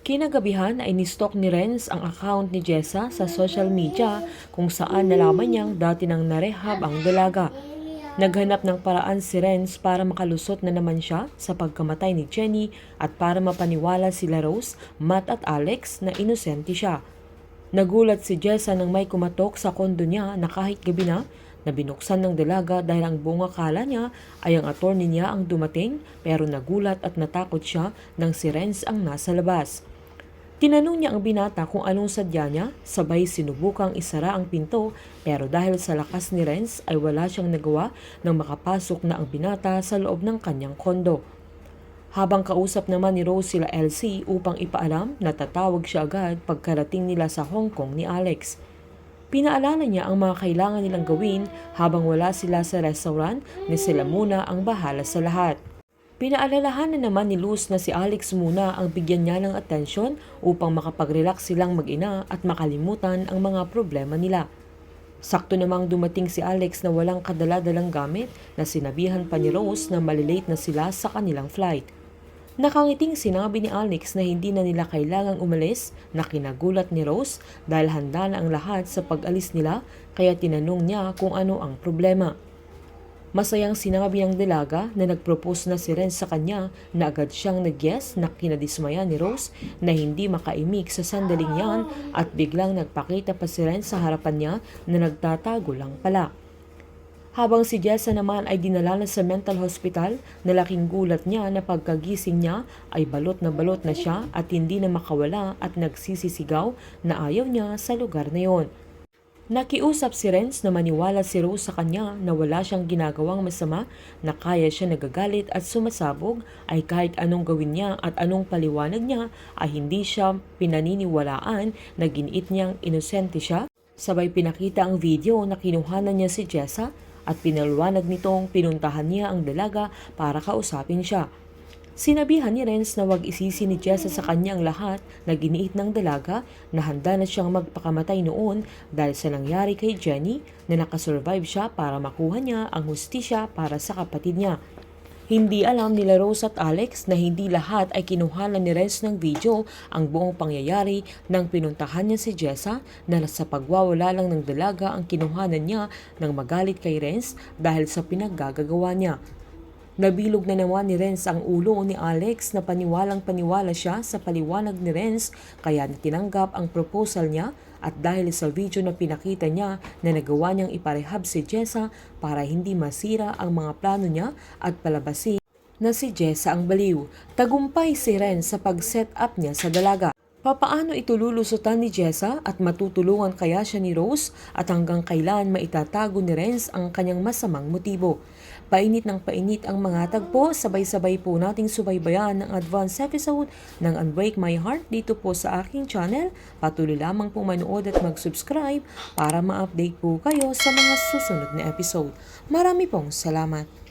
Kinagabihan ay nistalk ni Renz ang account ni Jessa sa social media kung saan nalaman niyang dati nang narehab ang dalaga. Naghanap ng paraan si Renz para makalusot na naman siya sa pagkamatay ni Jenny at para mapaniwala sila Rose, Matt at Alex na inosente siya. Nagulat si Jessa nang may kumatok sa kondo niya na kahit gabi na binuksan ng dalaga dahil ang buong akala niya ay ang attorney niya ang dumating, pero nagulat at natakot siya nang si Renz ang nasa labas. Tinanong niya ang binata kung anong sadya niya, sabay sinubukang isara ang pinto, pero dahil sa lakas ni Renz ay wala siyang nagawa nang makapasok na ang binata sa loob ng kanyang kondo. Habang kausap naman ni Rose sila Elsie upang ipaalam na tatawag siya agad pagkarating nila sa Hong Kong ni Alex. Pinaalala niya ang mga kailangan nilang gawin habang wala sila sa restaurant na sila muna ang bahala sa lahat. Pinaalalahanan naman ni Luz na si Alex muna ang bigyan niya ng atensyon upang makapag-relax silang mag-ina at makalimutan ang mga problema nila. Sakto namang dumating si Alex na walang kadala-dalang gamit na sinabihan pa ni Rose na malilate na sila sa kanilang flight. Nakangiting sinabi ni Alex na hindi na nila kailangang umalis, na kinagulat ni Rose dahil handa na ang lahat sa pag-alis nila, kaya tinanong niya kung ano ang problema. Masayang sinabi ng dalaga na nagpropose na si Renz sa kanya na agad siyang nag-yes na kinadismaya ni Rose na hindi makaimik sa sandaling yan at biglang nagpakita pa si Renz sa harapan niya na nagtatago lang pala. Habang si Jessa naman ay dinala na sa mental hospital, nalaking gulat niya na pagkagising niya ay balot na siya at hindi na makawala at nagsisisigaw na ayaw niya sa lugar na yon. Nakiusap si Renz na maniwala si Rose sa kanya na wala siyang ginagawang masama, na kaya siya nagagalit at sumasabog ay kahit anong gawin niya at anong paliwanag niya ay hindi siya pinaniniwalaan na giniit niyang inosente siya. Sabay pinakita ang video na kinuhanan niya si Jessa at pinaliwanag nitong pinuntahan niya ang dalaga para kausapin siya. Sinabihan ni Renz na wag isisi ni Jessa sa kanya ang lahat na giniit ng dalaga, na handa na siyang magpakamatay noon dahil sa nangyari kay Jenny, na nakasurvive siya para makuha niya ang hustisya para sa kapatid niya. Hindi alam nila Rose at Alex na hindi lahat ay kinuhanan ni Renz ng video ang buong pangyayari nang pinuntahan niya si Jessa, na sa pagwawala lang ng dalaga ang kinuhanan niya nang magalit kay Renz dahil sa pinaggagawa niya. Nabilog na naman ni Renz ang ulo ni Alex na paniwalang paniwala siya sa paliwanag ni Renz, kaya tinanggap ang proposal niya, at dahil sa video na pinakita niya na nagawa niyang iparehab si Jessa para hindi masira ang mga plano niya at palabasin na si Jessa ang baliw. Tagumpay si Renz sa pag-set up niya sa dalaga. Papaano ito lulusutan ni Jessa at matutulungan kaya siya ni Rose, at hanggang kailan maitatago ni Renz ang kanyang masamang motibo? Painit ng painit ang mga tagpo, sabay-sabay po nating subaybayan ang advance episode ng Unbreak My Heart dito po sa aking channel. Patuloy lamang po manood at mag-subscribe para ma-update po kayo sa mga susunod na episode. Marami pong salamat!